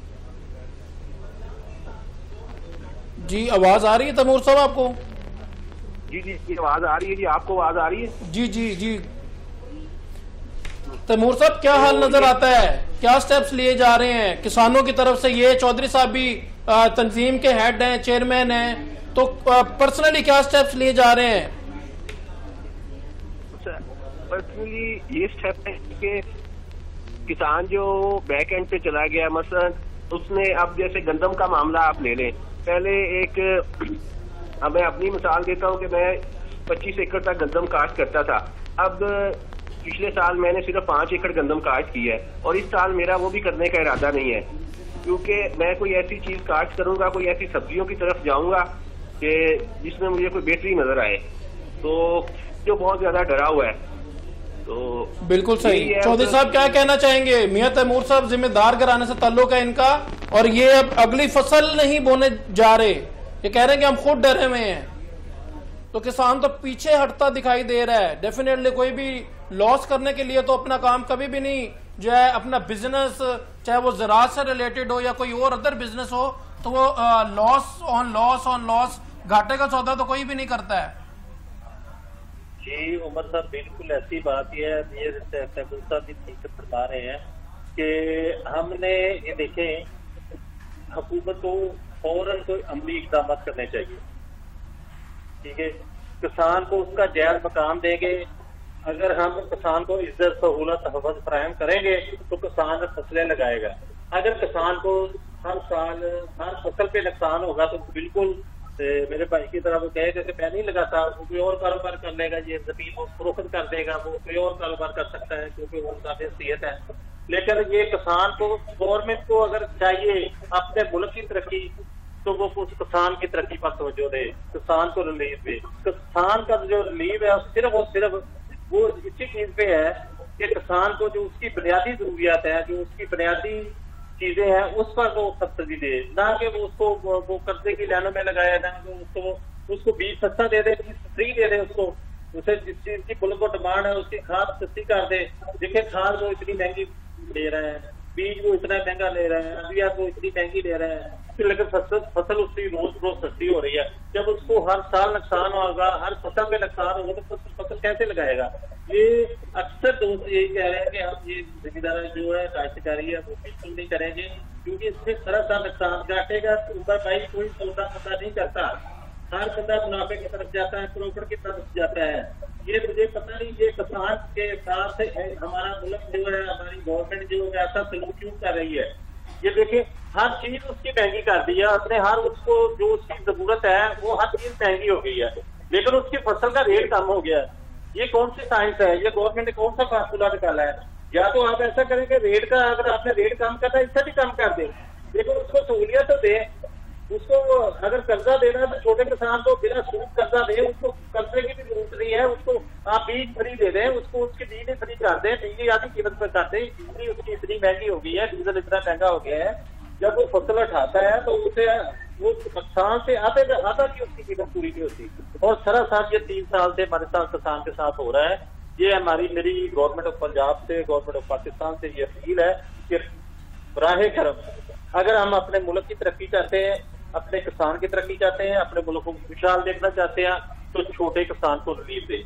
Speaker 1: जी आवाज आ रही है तैमूर साहब आपको?
Speaker 4: जी जी ये आवाज आ रही है। जी आपको आवाज आ रही है?
Speaker 1: जी जी जी तैमूर साहब क्या हाल नजर आता है? क्या स्टेप्स लिए जा रहे हैं किसानों की तरफ से? ये चौधरी साहब भी तंजीम के हेड हैं, चेयरमैन हैं, तो पर्सनली क्या स्टेप्स लिए जा रहे हैं?
Speaker 4: पर्सनली ये स्टेप है कि किसान जो बैक एंड पे चला गया, मसलन उसने अब जैसे गंदम का मामला आप ले लें, पहले एक मैं अपनी मिसाल देता हूं कि मैं 25 एकड़ तक गंदम काश्त करता था। अब पिछले साल मैंने सिर्फ 5 एकड़ गंदम काश्त की है, और इस साल मेरा वो भी करने का इरादा नहीं है, क्योंकि मैं कोई ऐसी चीज काश्त करूंगा, कोई ऐसी सब्जियों की तरफ जाऊंगा कि जिसमें मुझे कोई बेहतरी नजर आए, तो जो बहुत ज्यादा डरा हुआ है। तो
Speaker 1: बिल्कुल सही। चौधरी साहब क्या कहना चाहेंगे? मियां तैमूर साहब जिम्मेदार घराने से ताल्लुक है इनका, और ये अब अगली फसल नहीं बोने जा रहे, ये कह रहे हैं कि हम खुद डरे हुए हैं, तो किसान तो पीछे हटता दिखाई दे रहा है। डेफिनेटली कोई भी लॉस करने के लिए तो अपना काम कभी भी नहीं जो है, अपना बिजनेस चाहे वो ज़राअत से रिलेटेड हो या कोई और अदर बिजनेस हो, तो वो लॉस ऑन लॉस, घाटे का सौदा तो कोई भी नहीं करता है।
Speaker 3: जी उमर साहब, बिल्कुल ऐसी बात ही है। ये तैमूर साहब भी ठीक बता रहे हैं कि हमने ये देखें, हुकूमत को फौरन कोई अमली इक़दाम करने चाहिए। ठीक है, किसान को उसका जायज मकाम देंगे। अगर हम किसान को इज्जत, सहूलत, हवस फराहम करेंगे तो किसान फसलें लगाएगा। अगर किसान को हर साल हर फसल पे नुकसान होगा तो बिल्कुल मेरे भाई की तरह वो कहेगा कि मैं नहीं लगाता, वो कोई और कारोबार कर लेगा, ये जमीन वो फरोख्त कर देगा, वो कोई और कारोबार कर सकता है क्योंकि वो काफी हैसियत है। लेकिन ये किसान को, गवर्नमेंट को अगर चाहिए अपने मुल्क की तरक्की, तो वो उस किसान की तरक्की पर तवज्जो दे, किसान को रिलीफ दे। किसान का जो रिलीफ है सिर्फ और सिर्फ वो इसी चीज पे है कि किसान को जो उसकी बुनियादी जरूरियात है, जो उसकी बुनियादी चीजें हैं, उस पर वो सब्सिडी दे, ना कि वो उसको वो कर्जे की लाइनों में लगाया, ना कि उसको बीज सस्ता दे दे, बीज फ्री दे दे उसको, उसे जिस चीज की मुल्क को डिमांड है उसकी खाद सस्ती कर दे। देखिए खाद वो इतनी महंगी ले रहा है, बीज वो इतना महंगा ले रहा है, अभी वो इतनी महंगी ले रहा है, लेकिन फसल उसकी रोज सस्ती हो रही है। जब उसको हर साल नुकसान होगा, हर फसल में नुकसान होगा, तो फसल कैसे लगाएगा? ये अक्सर दोस्त यही कह रहे हैं कि हम ये जिम्मेदारी जो है काश्तकारी है वो बिल्कुल नहीं करेंगे, क्योंकि इसमें तरह नुकसान काटेगा तो ऊपर भाई कोई सौदा पता नहीं करता, हर बंदा मुनाफे की तरफ जाता है, प्रॉफिट की तरफ जाता है। ये मुझे पता नहीं ये किसान के साथ हमारा मुल्क जो है, हमारी गवर्नमेंट जो है ऐसा सलूक क्यों कर रही है। ये देखिए हर चीज उसकी महंगी कर दी है अपने, हर उसको जो उसकी जरूरत है वो हर चीज महंगी हो गई है, लेकिन उसकी फसल का रेट कम हो गया है। ये कौन सी साइंस है? ये गवर्नमेंट ने कौन सा फार्मूला निकाला है? या तो आप ऐसा करें कि रेट का, अगर आपने रेट कम करना है इससे भी कम कर दे, लेकिन उसको सहूलियत तो दे। उसको अगर कर्जा देना है तो छोटे किसान को बिना सूद कर्जा दे, उसको कर्जे की भी जरूरत नहीं है, उसको आप बीज फ्री दे दें, उसको उसकी बिजली फ्री कर दें, बिजली आधी कीमत पर कर दें। बिजली उसकी इतनी महंगी हो गई है, डीजल इतना महंगा हो गया है, जब वो फसल उठाता है तो उसे वो नुकसान से आधा की उसकी कीमत पूरी नहीं होती। और सरासर ये 3 साल से हमारे साथ किसान के साथ हो रहा है। ये मेरी गवर्नमेंट ऑफ पंजाब से, गवर्नमेंट ऑफ पाकिस्तान से ये अपील है कि बराहे करम अगर हम अपने मुल्क की तरक्की चाहते हैं, अपने किसान की तरक्की चाहते हैं, अपने मुल्क को खुशहाल देखना चाहते हैं, तो छोटे किसान को रिलीफ दे।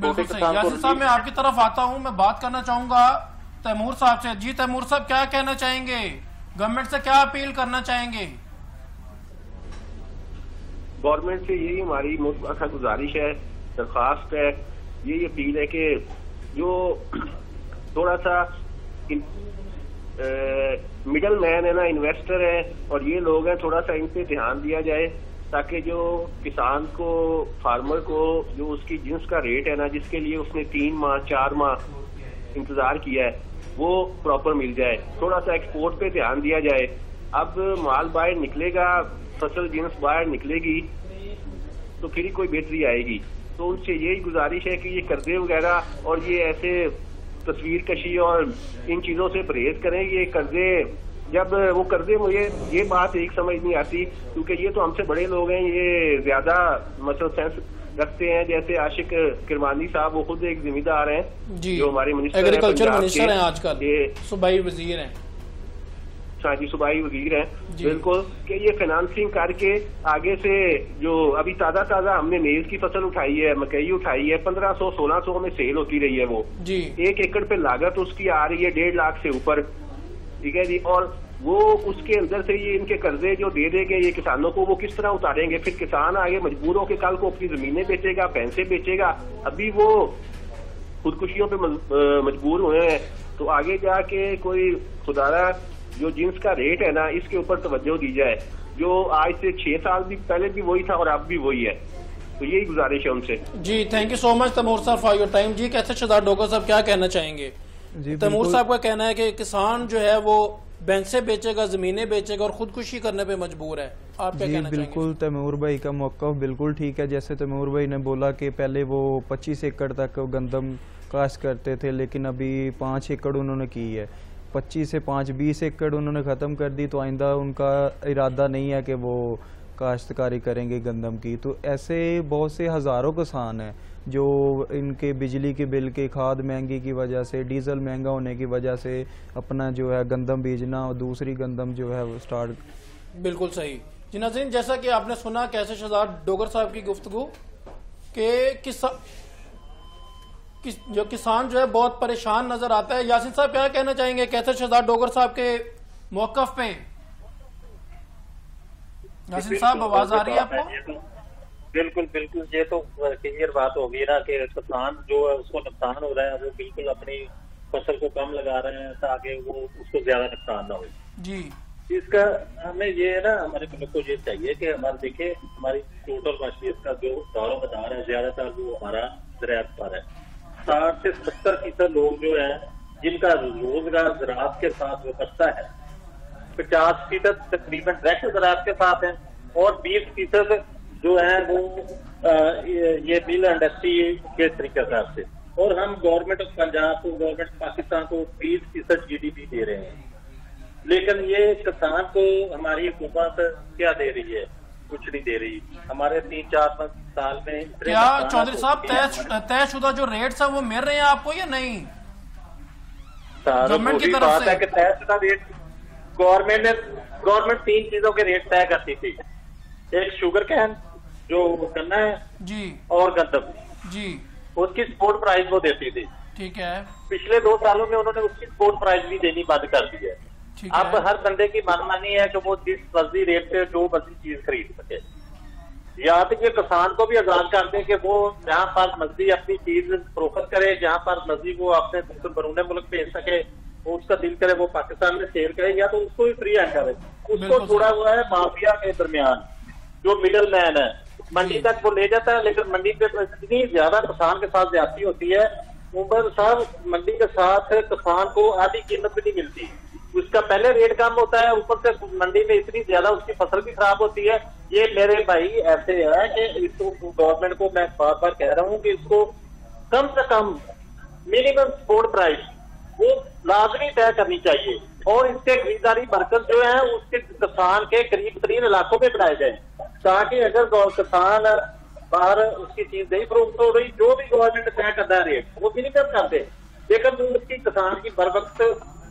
Speaker 1: बिल्कुल सही। यासिर साहब मैं आपकी तरफ आता हूं, मैं बात करना चाहूंगा तैमूर साहब से। जी तैमूर साहब क्या कहना चाहेंगे, गवर्नमेंट से क्या अपील करना चाहेंगे?
Speaker 4: गवर्नमेंट से यही हमारी मुतलका गुजारिश है, दरख्वास्त है, यही अपील है कि जो थोड़ा सा मिडल मैन है ना, इन्वेस्टर है और ये लोग हैं, थोड़ा सा इन पे ध्यान दिया जाए ताकि जो किसान को, फार्मर को जो उसकी जिन्स का रेट है ना, जिसके लिए उसने 3 माह 4 माह इंतजार किया है, वो प्रॉपर मिल जाए। थोड़ा सा एक्सपोर्ट पे ध्यान दिया जाए। अब माल बाहर निकलेगा, फसल जिन्स बाहर निकलेगी तो फिर ही कोई बेहतरी आएगी। तो उनसे यही गुजारिश है कि ये कर्जे वगैरह और ये ऐसे तस्वीर कशी और इन चीजों से परहेज करें। ये कर्जे, जब वो कर्जे, मुझे ये बात एक समझ नहीं आती क्योंकि ये तो हमसे बड़े लोग हैं, ये ज्यादा मसल सेंस रखते हैं। जैसे आशिक किरमानी साहब, वो खुद एक जिम्मेदार हैं
Speaker 1: जी,
Speaker 4: जो हमारे मिनिस्टर
Speaker 1: एग्रीकल्चर मिनिस्टर हैं आजकल, ये सूबाई वजीर हैं।
Speaker 4: हाँ जी, सूबाई वजीर हैं, बिल्कुल, कि ये फाइनेंसिंग करके आगे से जो अभी ताजा हमने मेज की फसल उठाई है, मकई उठाई है, 1500-1600 में सेल होती रही है वो जी। 1 एकड़ पे लागत उसकी आ रही है 1.5 लाख से ऊपर, ठीक है जी। और वो उसके अंदर से ये इनके कर्जे जो दे देंगे ये किसानों को, वो किस तरह उतारेंगे? फिर किसान आगे मजबूर होकर कल को अपनी जमीनें बेचेगा, पैसे बेचेगा। अभी वो खुदकुशियों पे मजबूर हुए हैं, तो आगे जाके कोई खुदारा जो जिन्स का रेट है ना, इसके ऊपर तवज्जो दी जाए। जो आज से 6 साल भी पहले भी वही था और अब भी वही है। तो यही गुजारिश है उनसे
Speaker 1: जी। Thank you so much Taimur साहब फॉर योर टाइम जी। कैसे शहजाद डोगर साहब क्या कहना चाहेंगे? तैमूर साहब का कहना है कि किसान जो है वो भैंसे बेचेगा, जमीनें बेचेगा और खुदकुशी करने पे मजबूर है। आप क्या कहना चाहेंगे?
Speaker 2: बिल्कुल, तैमूर भाई का मौक़िफ़ बिल्कुल ठीक है। जैसे तैमूर भाई ने बोला कि पहले वो 25 एकड़ तक गंदम काश्त करते थे, लेकिन अभी 5 एकड़ उन्होंने की है। 25 से 5 20 एकड़ उन्होंने ख़त्म कर दी, तो आइंदा उनका इरादा नहीं है कि वो काश्तकारी करेंगे गंदम की। तो ऐसे बहुत से हज़ारों किसान हैं जो इनके बिजली के बिल के, खाद महंगी की वजह से, डीजल महंगा होने की वजह से अपना जो है गंदम बीजना और दूसरी गंदम जो है वो स्टार्ट।
Speaker 1: बिल्कुल सही जी। नाज़रीन, जैसा कि आपने सुना कैसे शहजाद डोगर साहब की गुफ्तगू के जो किसान जो है बहुत परेशान नजर आता है। यासीन साहब क्या कहना चाहेंगे कैसे शहजाद डोगर साहब के मौक़िफ़ पे? यासीन साहब, आवाज आ रही है आपको?
Speaker 3: बिल्कुल बिल्कुल, ये तो क्लियर बात होगी ना कि किसान जो है उसको नुकसान हो रहा है, वो बिल्कुल अपनी फसल को कम लगा रहे हैं ताकि वो उसको ज्यादा नुकसान ना हो
Speaker 1: जी।
Speaker 3: इसका हमें ये है ना, हमारे मुल्क को ये चाहिए कि हमारे देखे हमारी टोटल मशरियत का जो दारोमदार है ज्यादातर वो हमारा ज़राअत पर है। 60 से 70% लोग जो है जिनका रोजगार ज़राअत के साथ वाबस्ता है, 50% तकरीबन डायरेक्ट ज़राअत के साथ है और 20% जो है वो ये मिल इंडस्ट्री के तरीके से। और हम गवर्नमेंट ऑफ पंजाब को, गवर्नमेंट पाकिस्तान को 20% GDP दे रहे हैं, लेकिन ये किसान को हमारी हुकूमत क्या दे रही है? कुछ नहीं दे रही। हमारे 3-4 साल में
Speaker 1: क्या चौधरी साहब तयशुदा जो रेट्स है वो मिल रहे हैं आपको या नहीं? गवर्नमेंट की तरफ से
Speaker 3: कि तयशुदा रेट गवर्नमेंट 3 चीजों के रेट तय करती थी। एक शुगर कैन जो गन्ना है जी, और गंदम जी, उसकी स्पोर्ट प्राइस वो देती थी।
Speaker 1: ठीक है।
Speaker 3: पिछले 2 सालों में उन्होंने उसकी स्पोर्ट प्राइस भी देनी बंद कर दी है। अब हर बंदे की मनमानी है कि वो जिस मर्जी रेट पे जो मर्जी चीज खरीद सके। या तो ये किसान को भी आजाद कर दे कि वो जहाँ पर मर्जी अपनी चीज फरोख्त करे, जहाँ पर मर्जी वो अपने बरूने मुल्क भेज सके, वो उसका दिल करे वो पाकिस्तान में सेल करे, या तो उसको भी फ्री हैंड करे। उसको छोड़ा हुआ है माफिया के दरमियान, जो मिडल मैन है। मंडी तक वो ले जाता है, लेकिन मंडी पे तो इतनी ज्यादा किसान के साथ ज्यादती होती है। उमर साहब, मंडी के साथ किसान को आधी कीमत भी नहीं मिलती। उसका पहले रेट कम होता है, ऊपर से मंडी में इतनी ज्यादा उसकी फसल भी खराब होती है। ये मेरे भाई ऐसे है कि इसको गवर्नमेंट को मैं बार बार कह रहा हूँ कि इसको कम से कम मिनिमम सपोर्ट प्राइस वो लाजमी तय करनी चाहिए, और इसके खरीदारी मरकज जो है उसके किसान के करीब तरीन इलाकों में बनाए जाए, ताकि अगर किसान बाहर उसकी चीज नहीं फरोख्त हो रही, जो भी गवर्नमेंट तय करता है रेट वो मिनिमम कर दे, लेकिन उसकी किसान की बर वक्त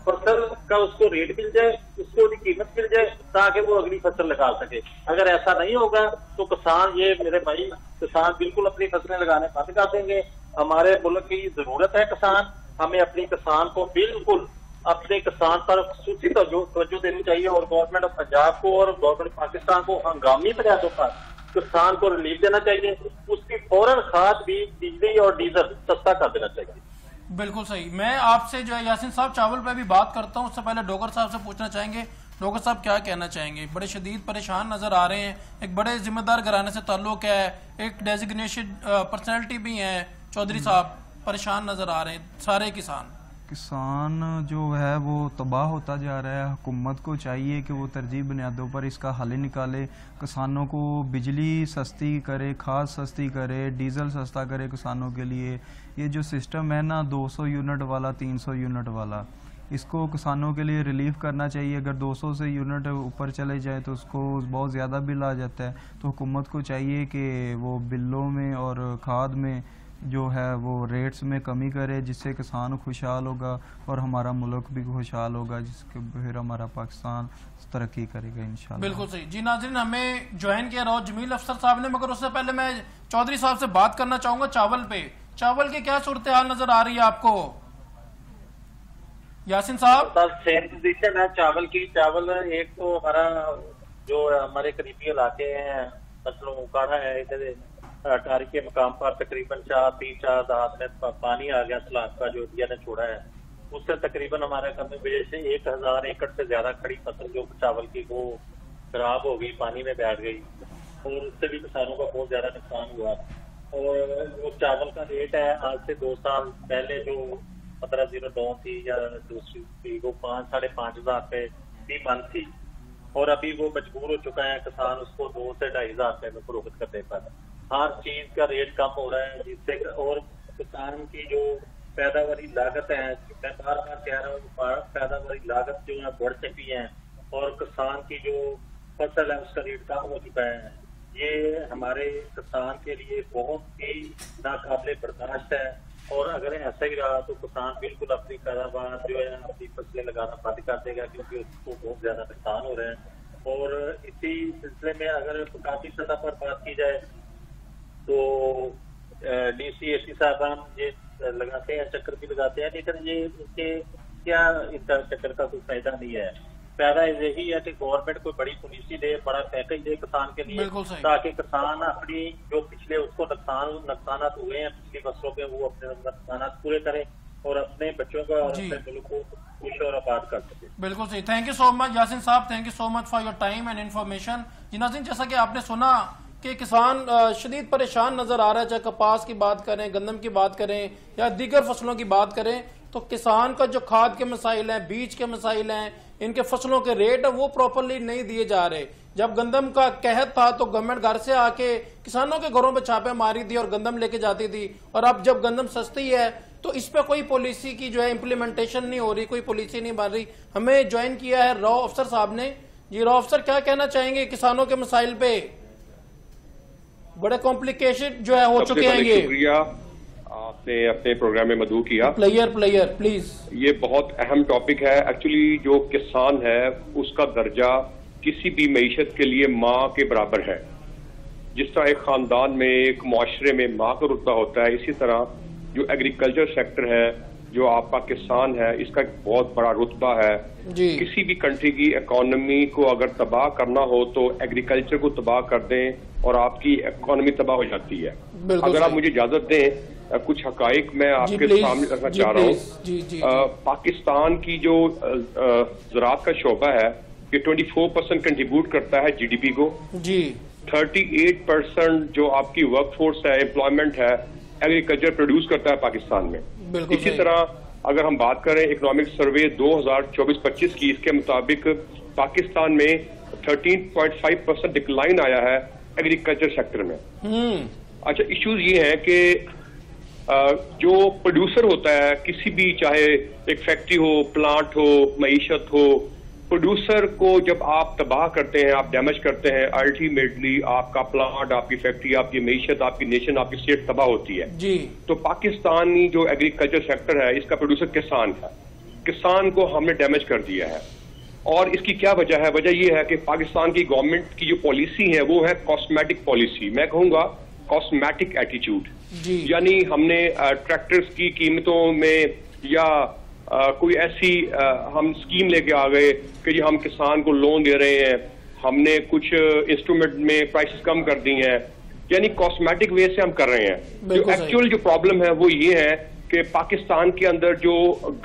Speaker 3: फसल का उसको रेट मिल जाए, उसको उसकी कीमत मिल जाए, ताकि वो अगली फसल लगा सके। अगर ऐसा नहीं होगा तो किसान, ये मेरे भाई, किसान बिल्कुल अपनी फसलें लगाने बंद कर देंगे। हमारे मुल्क की जरूरत है किसान, हमें अपनी किसान को बिल्कुल अपने किसान पर खसूसी तवज्जो देनी चाहिए, और गवर्नमेंट ऑफ पंजाब को और गवर्नमेंट पाकिस्तान को हंगामी बुनियादों पर किसान को रिलीफ देना चाहिए, उसकी फौरन खाद भी, बिजली और डीजल सस्ता कर देना चाहिए।
Speaker 1: बिल्कुल सही। मैं आपसे जो है यासीन साहब चावल पे भी बात करता हूँ, उससे पहले डोगर साहब से पूछना चाहेंगे, डोगर साहब क्या कहना चाहेंगे? बड़े शदीद परेशान नजर आ रहे हैं, एक बड़े जिम्मेदार घराने से ताल्लुक है, एक डेजिग्नेशन पर्सनैलिटी भी है, चौधरी साहब परेशान नजर आ रहे हैं सारे
Speaker 2: किसान जो है वो तबाह होता जा रहा है। हुकूमत को चाहिए कि वो तरजीह बुनियादों पर इसका हल निकाले, किसानों को बिजली सस्ती करे, खाद सस्ती करे, डीजल सस्ता करे किसानों के लिए। ये जो सिस्टम है ना 200 यूनिट वाला, 300 यूनिट वाला, इसको किसानों के लिए रिलीफ करना चाहिए। अगर 200 से यूनिट ऊपर चले जाए तो उसको बहुत ज़्यादा बिल आ जाता है। तो हुकूमत को चाहिए कि वो बिलों में और खाद में जो है वो रेट्स में कमी करे, जिससे किसान खुशहाल होगा और हमारा मुल्क भी खुशहाल होगा, जिसके फिर हमारा पाकिस्तान तरक्की करेगा इंशाल्लाह।
Speaker 1: बिल्कुल सही जी। नाज़रीन, हमें ज्वाइन किया रहो जमील अफसर साहब ने, मगर उससे पहले मैं चौधरी साहब से बात करना चाहूंगा चावल पे। चावल की क्या सूरत हाल नजर आ रही है आपको यासीन साहब?
Speaker 3: सेम पोजीशन है चावल की। चावल एक तो हमारा जो हमारे करीबी इलाके हैं, फसलों उकाड़ा है, इधर अटारी के मकाम पर तकरीबन 3-4 दात में पानी आ गया सैलाब का, जो इंडिया ने छोड़ा है। उससे तकरीबन हमारे कमी वजह से 1000 एकड़ से ज्यादा खड़ी फसल जो चावल की वो खराब हो गई, पानी में बैठ गई, और उससे भी किसानों का बहुत ज्यादा नुकसान हुआ। और वो चावल का रेट है आज से 2 साल पहले जो 1509 थी या दूसरी थी, वो 5-5.5 हजार पे भी मन थी, और अभी वो मजबूर हो चुका है किसान उसको 2 से 2.5 हजार रुपए में फरोख्त करने पर। हर चीज का रेट कम हो रहा है, जिससे और किसान की जो पैदावारी लागत है, मैं बार बार कह रहा हूँ, पैदावारी लागत जो है बढ़ चुकी है, और किसान की जो फसल है उसका रेट कम हो चुका है। ये हमारे किसान के लिए बहुत ही नाकाबिले बर्दाश्त है, और अगर ऐसा ही रहा तो किसान बिल्कुल अपनी पैदावार जो है, अपनी फसलें लगाना बंद कर देगा, क्योंकि उसको बहुत ज्यादा नुकसान हो रहे हैं। और इसी सिलसिले में अगर काफी सतह पर बात की जाए तो DC AC साहब ये लगाते हैं, चक्कर भी लगाते हैं, लेकिन ये इनके क्या इसका चक्कर का कोई फायदा नहीं है। फायदा यही है कि गवर्नमेंट कोई बड़ी पॉलिसी दे, बड़ा पैकेज दे किसान के लिए, ताकि किसान अपनी जो पिछले उसको नुकसान हुए हैं पिछली फसलों पे, वो अपने नुकसान पूरे करें और अपने बच्चों का और अपने मुल्क को खुश और आबाद कर सके।
Speaker 1: बिल्कुल सही। Thank you so much Yasin साहब, thank you so much for your time and information. जी नाज़रीन, जैसा कि आपने सुना कि किसान शदीद परेशान नजर आ रहा है, चाहे कपास की बात करें, गंदम की बात करें या दीगर फसलों की बात करें, तो किसान का जो खाद के मसाइल हैं, बीज के मसाइल हैं, इनके फसलों के रेट वो प्रॉपरली नहीं दिए जा रहे। जब गंदम का कहत था तो गवर्नमेंट घर से आके किसानों के घरों पे छापे मारी थी और गंदम लेके जाती थी, और अब जब गंदम सस्ती है तो इस पे कोई पॉलिसी की जो है इम्प्लीमेंटेशन नहीं हो रही, कोई पॉलिसी नहीं बन रही। हमें ज्वाइन किया है रॉ अफसर साहब ने। जी रॉ अफसर, क्या कहना चाहेंगे किसानों के मसाइल पे? बड़े कॉम्प्लिकेशन जो है हो चुके हैं ये।
Speaker 5: शुक्रिया, आपने अपने प्रोग्राम में मदऊ किया।
Speaker 1: Player please. ये
Speaker 5: बहुत अहम टॉपिक है। एक्चुअली जो किसान है उसका दर्जा किसी भी मईशत के लिए माँ के बराबर है। जिस तरह एक खानदान में, एक मुआशरे में माँ का रुतबा होता है, इसी तरह जो एग्रीकल्चर सेक्टर है, जो आपका किसान है, इसका एक बहुत बड़ा रुतबा है। किसी भी कंट्री की इकोनॉमी को अगर तबाह करना हो तो एग्रीकल्चर को तबाह कर दें और आपकी इकोनॉमी तबाह हो जाती है। अगर आप मुझे इजाजत दें, कुछ हकाइक मैं आपके सामने रखना चाह रहा हूँ। पाकिस्तान की जो ज़राअत का शोबा है, ये 24% कंट्रीब्यूट करता है GDP को। 38% जो आपकी वर्कफोर्स है, एम्प्लॉयमेंट है, एग्रीकल्चर प्रोड्यूस करता है पाकिस्तान में। इसी तरह अगर हम बात करें इकोनॉमिक सर्वे 2024-25 की, इसके मुताबिक पाकिस्तान में 13.5% डिक्लाइन आया है एग्रीकल्चर सेक्टर में। अच्छा, इश्यूज ये है कि जो प्रोड्यूसर होता है किसी भी, चाहे एक फैक्ट्री हो, प्लांट हो, मईशत हो, प्रोड्यूसर को जब आप तबाह करते हैं, आप डैमेज करते हैं, अल्टीमेटली आपका प्लांट, आपकी फैक्ट्री, आपकी मईशत, आपकी नेशन, आपकी स्टेट तबाह होती है। तो पाकिस्तानी जो एग्रीकल्चर सेक्टर है, इसका प्रोड्यूसर किसान है। किसान को हमने डैमेज कर दिया है, और इसकी क्या वजह है? वजह यह है कि पाकिस्तान की गवर्नमेंट की जो पॉलिसी है वो है कॉस्मेटिक पॉलिसी। मैं कहूंगा कॉस्मेटिक एटीट्यूड, यानी हमने ट्रैक्टर्स की कीमतों में या कोई ऐसी हम स्कीम लेके आ गए कि जी हम किसान को लोन दे रहे हैं, हमने कुछ इंस्ट्रूमेंट में प्राइसेस कम कर दी हैं, यानी कॉस्मेटिक वे से हम कर रहे हैं। जो एक्चुअल जो प्रॉब्लम है वो ये है कि पाकिस्तान के अंदर जो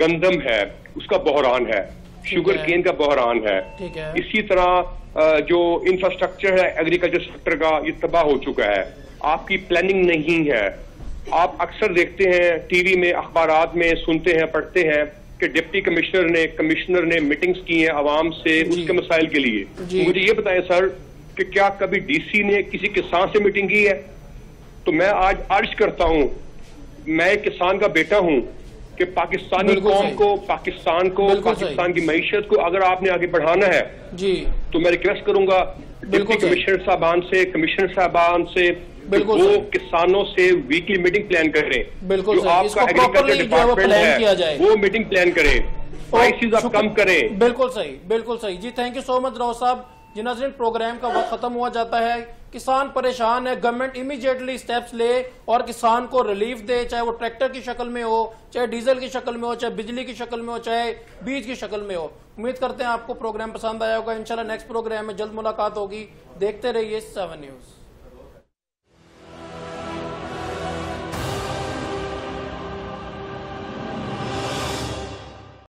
Speaker 5: गंदम है उसका बहरान है, शुगर केन का बहरान है। इसी तरह जो इंफ्रास्ट्रक्चर है एग्रीकल्चर सेक्टर का, ये तबाह हो चुका है। आपकी प्लानिंग नहीं है। आप अक्सर देखते हैं टीवी में, अखबारात में सुनते हैं, पढ़ते हैं कि डिप्टी कमिश्नर ने मीटिंग्स की हैं आवाम से उसके मसाइल के लिए। मुझे ये बताएं सर कि क्या कभी डीसी ने किसी किसान से मीटिंग की है? तो मैं आज अर्ज करता हूं, मैं एक किसान का बेटा हूं, कि पाकिस्तानी कौम को, पाकिस्तान की मईशत को अगर आपने आगे बढ़ाना है तो मैं रिक्वेस्ट करूंगा डिप्टी कमिश्नर साहबान से वो किसानों से वीकली मीटिंग प्लान करें। जो आपका एग्रीकल्चर डिपार्टमेंट है वो मीटिंग प्लान करें, प्राइसेस आप कम करें।
Speaker 1: बिल्कुल सही जी। Thank you so much Rao साहब। जी नाज़रीन, प्रोग्राम का वक्त खत्म हुआ जाता है। किसान परेशान है, गवर्नमेंट इमीडिएटली स्टेप्स ले और किसान को रिलीफ दे, चाहे वो ट्रैक्टर की शक्ल में हो, चाहे डीजल की शक्ल में हो, चाहे बिजली की शक्ल में हो, चाहे बीज की शक्ल में हो। उम्मीद करते हैं आपको प्रोग्राम पसंद आया होगा। इंशाल्लाह नेक्स्ट प्रोग्राम में जल्द मुलाकात होगी। देखते रहिए 7 न्यूज़।